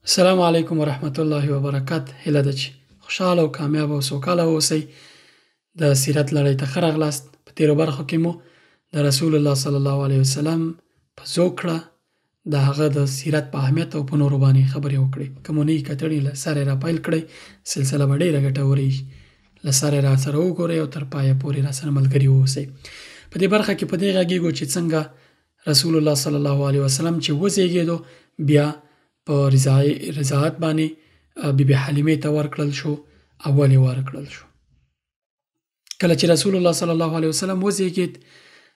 السلام علیکم ورحمت الله وبرکاته. هیله ده چې خوشحاله او کامیاب او سوکاله اوسئ. د سیرت لړۍ ته ښه راغلاست. په تېرو برخو کې مو د رسول الله صلی الله علیه وسلم په زوکړه د هغه د سیرت په اهمیت او په نورو باندې خبرې وکړې. که مو نه یې کتلي له سره یې راپیل کړئ. سلسله به ډېره ګټوره وي. له سره یې راسره وګورئ او تر پایه پورې راسره ملګري واوسئ. په دې برخه کې په دې غږیږو چې څنګه رسول الله صلی الله علیه وسلم چې وزېږېدو بیا په رضاعت باندې بیبي حلیمې ته ورکړل شو او ولې ورکړل شو. کله چې رسول الله صلی الله علیه وسلم وزېږېد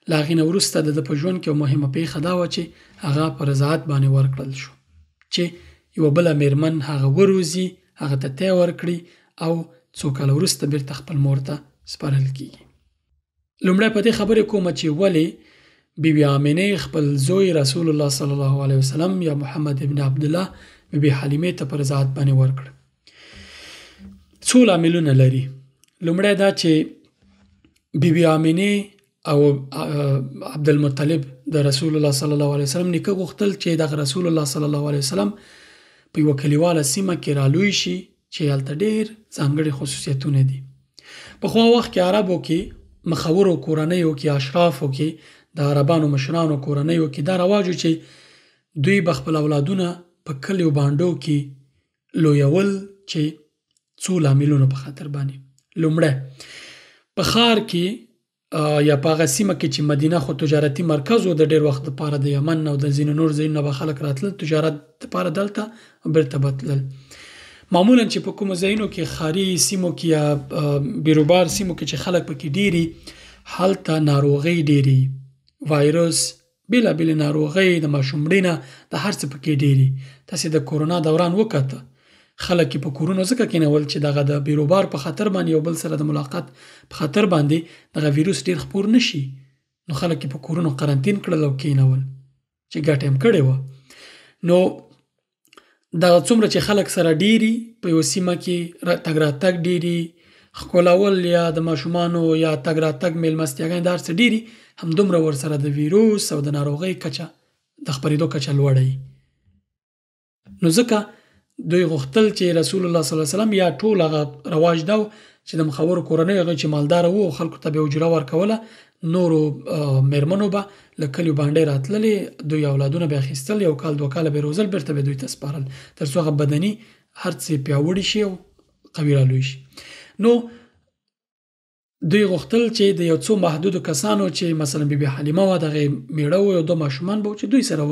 له هغې نه وروسته د ده په ژوند کې یوه مهمه پیښه دا وه چې هغه په رضاعت باندې ورکړل شو چې یوه بله میرمن هغه وروزي، هغه ته تی ورکړي او څو کاله وروسته بیرته خپل مور ته سپارل کېږي. لومړی په دې خبرې کومه چې ولې بیبي آمینې خپل زوی رسول الله صلی الله علیه وسلم یا محمد ابن عبدالله بیبي حلیمې ته په رضاعت باندې ورکړ. څو لاملونه لري. لومړی دا چې بیبي آمینې او عبدالمطلب د رسول الله صلی الله علیه وسلم نیکه غوښتل چې دغه رسول الله صلی الله علیه وسلم په یوه کلیواله سیمه کې رالوی شي چې هلته ډېر ځانګړي خصوصیتونه دي. پخوا وخت کې عربو کې مخورو کورنیو کې اشرافو کې د عربانو مشرانو کورنیو کې دا رواج و چې دوی به خپل اولادونه په کلیو بانډو کې لویول چې څو لاملونو په خاطر باندې. لومړی په ښار کې یا په هغه سیمه کې چې مدینه خو تجارتي مرکز و د ډېر وخت دپاره د یمن او د ځینو نور ځایونو به خلک راتلل تجارت دپاره دلته بیرته به تلل. معمولا چې په کومو ځایونو کې ښاري سیمو کې یا بیروبار سیمو کې چې خلک پکې ډېري هلته ناروغۍ ډېرې وایرس بېلابېلې ناروغۍ د ماشومړي د هر څه پکې ډېرې. تاسې د کورونا دوران وکته خلک په کورونو ځکه کېنول چې دغه د بیروبار په خاطر باندې یو بل سره د ملاقات په خاطر باندې دغه ویروس ډېر خپور نشي، نو خلک په کورونو قرنطین کړل او کېنول چې ګټه هم کړې وه. نو دغه څومره چې خلک سره ډېري په یوه سیمه کې تګ راتګ ډېري ښکلول یا د ماشومانو یا تګ راتګ میلمستیاګانې د هر څه ډېري همدومره ورسره د ویروس او د ناروغۍ کچه د خپرېدو کچه لوړه وي. نو ځکه دوی غوښتل چې رسول الله صلی الله علیه وسلم یا ټول هغه رواج دا و چې د مخورو کورنیو هغوی چې مالداره وو او خلکو ته به اجره ورکوله، نورو میرمنو به له کلیو باندې راتللې، دوی اولادونه به اخیستل، یو کال دوه کاله به روزل، بیرته به دوی ته سپارل تر څو هغه بدني هر څه پیاوړي شي او قوي رالوی شي. نو دوی غوښتل چې د یو څو محدودو کسانو چې مثلا بیبي حلیمه وه دغې میړه و یو دو ماشومان به چې دوی سره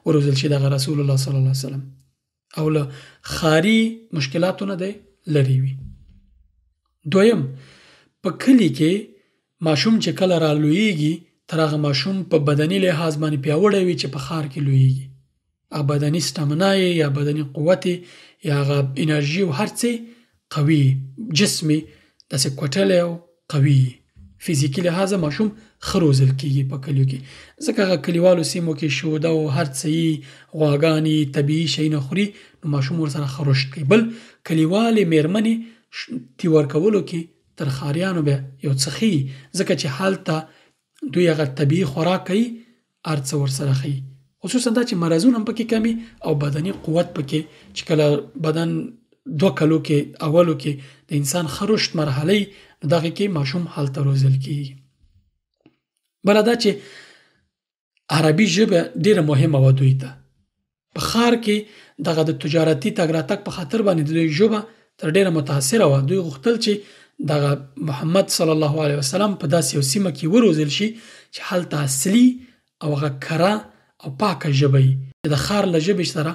وروزل شي دغه رسول الله صلی الله علیه وسلم او له ښاري مشکلاتو نه دی لرې وي. دویم په کلي کې ماشوم چې کله رالویږي تر هغه ماشوم په بدني لحاظ باندې پیاوړی وي چې په ښار کې لویږي، هغه بدني سټامنا یا بدني قوت یا هغه انرژي او هر څه قوي جسمي داسې کوټلی او قوي فزیکي لحاظه ماشوم ښه روزل کېږي په کلیو کې. ځکه هغه کلیوالو سیمو کې شوده او هر څه یي غواګانې طبیعي شیونه خوري نو ماشوم ورسره ښه رشد کوي. بل کلیوالې میرمنې تی ورکولو کې تر ښاریانو بیا یو څه ښیي ځکه چې هلته دوی هغه طبیعي خوراک کوي هر څه ورسره ښیي، خصوصا دا چې مرضونه هم پکې کمي او بدني قوت پکې چې کله بدن 2 کلو کې اولو کې د انسان ښه رشد مرحله یي نو دغې کې ماشوم هلته روزل کېږي. بله دا چې عربي ژبه ډېره مهمه وه دوی ته. په ښار کې دغه د تجارتي تګ راتګ په خاطر باندې د دوی ژبه تر ډېره متاثره وه. دوی غوښتل چې دغه محمد صلی الله علیه وسلم په داسې یو سیمه کې وروزل شي چې هلته اصلي او هغه کره او پاکه ژبه وي چې د ښار له ژبې سره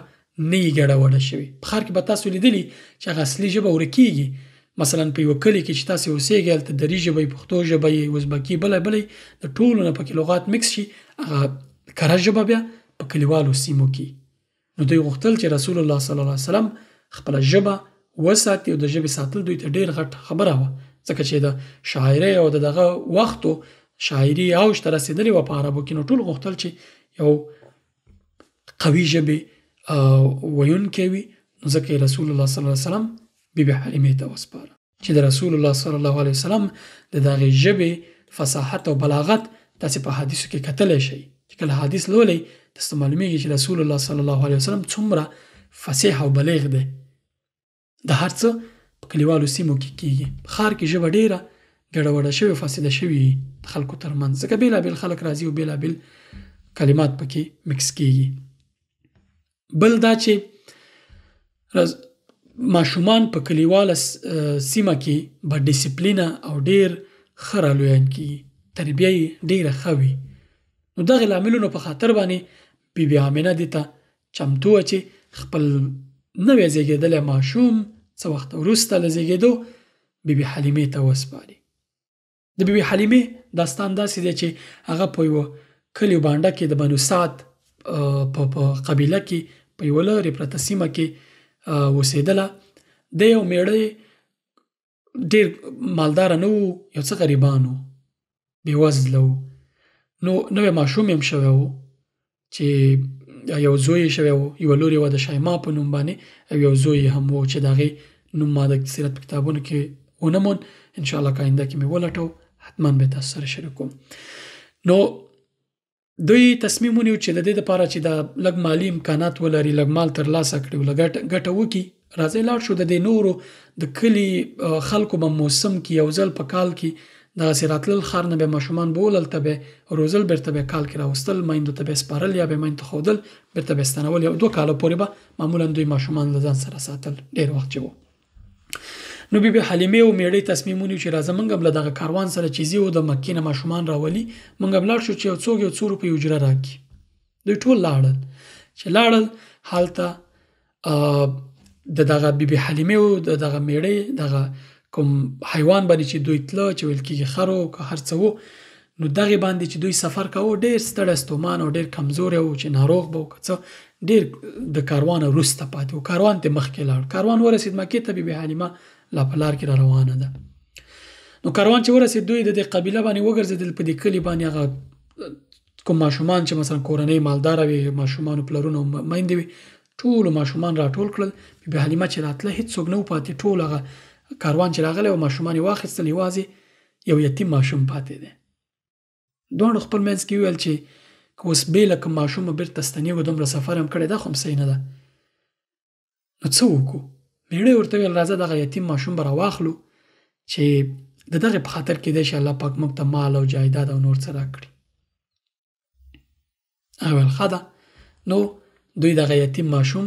نه یې ګډوډه شوې. په ښار کې به تاسو لیدلي چې هغه اصلي ژبه ورکېږي. مثلا په یوه کلي کې چې تاسې اوسېږئ هلته دري ژبه یې، پښتو ژبه یې، ازبکي بله د ټولو نه پکې لغات مکس شي، هغه کره ژبه بیا په کلیوالو سیمو کې. نو دوی غوښتل چې رسول الله صلی الله علیه وسلم خپله ژبه وساتي او د ژبې ساتل دوی ته ډېر غټ خبره وه ځکه چې د شاعرۍ او دغه وختو شاعري اوج ته رسېدلې وه په عربو کې. نو ټول غوښتل چې یو قوي ژبې ویونکی وي، نو ځکه یې رسول الله صلی الله علیه وسلم بیبي حلیمې ته وسپاره چې د رسول الله صلی الله علیه وسلم د دغې ژبې فصاحت او بلاغت تاسې په حدیثو کې کتلی شئ چې کله حدیث لولئ تاسو ته معلومیږي چې رسول الله صلی الله علیه وسلم څومره فصیح او بلیغ دی. د هر څه په کلیوالو سیمو کې کیږي. په ښار کې ژبه ډېره ګډوډه شوې فاسده شوې د خلکو ترمنځ، ځکه بېلابېل خلک راځي او بېلابېل کلمات پکې مکس کیږي. بل دا چې ماشومان په کلیواله سیمه کې به ډیسپلینه او ډېر ښه رالویان کیږي، تربیه یې ډېره ښه وي. نو دغې لاملونو په خاطر باندې بیبي آمنه دې ته چمتو وه چې خپل نوی زیږېدلی ماشوم څه وخت وروسته له زیږېدو بیبي حلیمې ته وسپاري. د بیبي حلیمې داستان داسې دی چې هغه په یوه کلي بانډه کې د بنو سعد په قبیله کې په یوه لرې پرته سیمه کې اوسېدله. د یو میړه ډېر مالداره نه و، یو څه غریبان و، بېوزله و. نو نوی ماشوم یې هم شوی و چې یو زوی یې شوی و، یوه لور یې وه د شایما په نوم باندې، او یو زوی یې هم و چې د هغې نوم ما د سیرت په کتابونو کې ونه موند. انشاءالله که آینده کې مې ولټو حتما به تاسو سره شریکوم. نو دوی تصمیم ونیو چې د دې دپاره چې دا لږ مالي امکانات ولري، لږ مال ترلاسه کړي او لږ ګټه وکړي، راځئ لاړ شو د دې نورو د کلي خلکو به موسم کې یو ځل په کال کې دغسې راتلل، ښار نه به یې ماشومان به ول، هلته به یې روزل، بېرته به یې کال کې راوستل، میندو ته به یې سپارل یا به یې میندو ته ښودل، بېرته به یې ستنول. یو 2 کاله پورې به معمولا دوی ماشومان له ځان سره ساتل، ډېر وخت چې و. نو بیبي حلیمې او میړه تصمیم ونیو چې راځه موږ هم له دغه کاروان سره چې ځي و د مکې نه ماشومان راولي، موږ هم لاړ شو چې یو څوک یو څو روپۍ اجره راکړي. دوی ټول لاړل. چې لاړل هلته د دغه بیبي حلیمې او د دغه میړه دغه کوم حیوان باندې چې دوی تله چې ویل کېږي خر و که هر څه و، نو دغې باندې چې دوی سفر کوه ډېر ستړی ستومان او ډېر کمزوری و چې ناروغ به و که څه، ډېر د کاروانه وروسته پاتې و. کاروان ته مخکې لاړ. کاروان ورسېد مکې ته، بیبي حلیمه لا په لار کې را روانه ده. نو کاروان چې ورسېد دوی د دې قبیله باندې وګرځېدل، په دې کلي باندې هغه کوم ماشومان چې مثلا کورنۍ مالداره وي، ماشومانو پلرونه او میندې وي، ټولو ماشومان راټول کړل. بیبي حلیمه چې راتله هېڅوک نه و پاتې، ټول هغه کاروان چې راغلی و ماشومان یې واخیستل، یوازې یو یتیم ماشوم پاتې دی. دواړو خپل منځ کې وویل چې که اوس بېله کوم ماشومه بېرته ستنېږو، دومره سفر هم کړی، دا خو هم صحیح نه ده، نو څه وکړو؟ میړه ورته ویل راځه دغه یتیم ماشوم به راواخلو چې د دغې په خاطر کېدی شي الله پاک موږ ته مال او جایداد او نور څه راکړي. هغه ویل ښه ده. نو دوی دغه یتیم ماشوم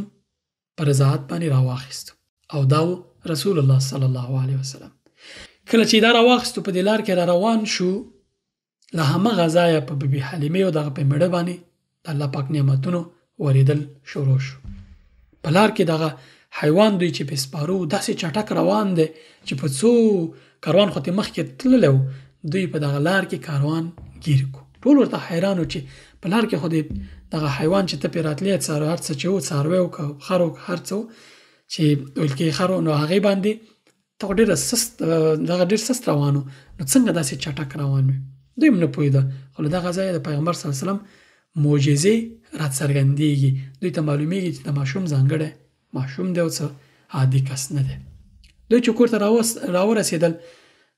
په رضاعت باندې راواخیستو او دا و رسول الله صلی الله علیه وسلم. کله چې دا راواخیستو په دې لار کې را روان شو، له همغه ځایه په بیبي حلیمې او دغه په میړه باندې د الله پاک نعمتونو ورېدل شروع شو. په لار کې دغه حیوان دوی چې په سپارو داسې چټک روان دی چې په څو کاروان خو ته مخکې تللی و، دوی په دغه لار کې کاروان ګیر کړو. ټول ورته حیران و چې په لار کې خو دغه حیوان چې ته پرې راتلې هر څه چې و، څاروی و که خر و که هر څه و چې ویل کېږي خر و، نو هغې باندې ته خو دغه ډېر سست روان و، نو څنګه داسې چټک روان وي؟ دوی هم نه پوهېده. خو له دغه ځایه د پیغمبر صلی الله علیه وسلم معجزې راڅرګندېږي. دوی ته معلومېږي چې د ماشوم ځانګړی ماشوم دی او څه عادي کس نه دی. دوی چې کور ته راورسېدل،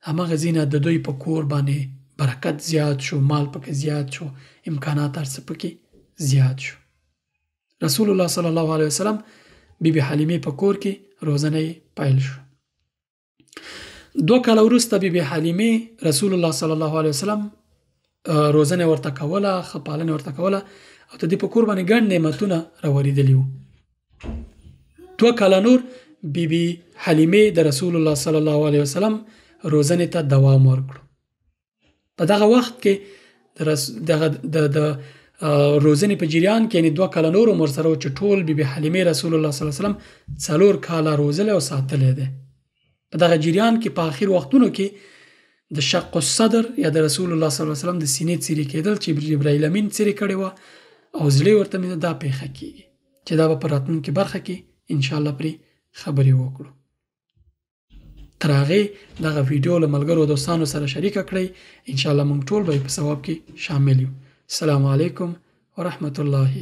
همغه ځینه د دوی په کور باندې برکت زیات شو، مال پکې زیات شو، امکانات هر څه پکې زیات شو. رسول الله صلی الله علیه وسلم بیبي حلیمې په کور کې روزنه یې پیل شو. 2 کاله وروسته بیبي حلیمې رسول الله صلی الله علیه وسلم روزنه ورته کوله، ښه پالنه ورته کوله او د دې په کور باندې ګڼ نعمتونه راورېدلي وو. 2 کاله نور بیبي حلیمې د رسول الله صلی الله علیه وسلم روزنې ته دوام ورکړو. په دغه وخت کې د روزنې په جریان کې یعنې 2 کاله نور عمر سره و چې ټول بیبي حلیمې رسول الله صلی الله علیه وسلم 4 کاله روزلی او ساتلی دی. په دغه جریان کې په آخر وختونو کې د شق الصدر یا د رسول الله صلی الله علیه وسلم د سینې څیرې کېدل چې جبرائیل امین څیرې کړې وه او زړه ورته مې دا پیښه کېږي چې دا به په راتلونکې برخه کې انشاءالله پرې خبرې وکړو. تر هغې دغه ویډیو له ملګرو او دوستانو سره شریکه کړئ. انشاءالله موږ ټول به په ثواب کې شامل یو. السلام علیکم ورحمة الله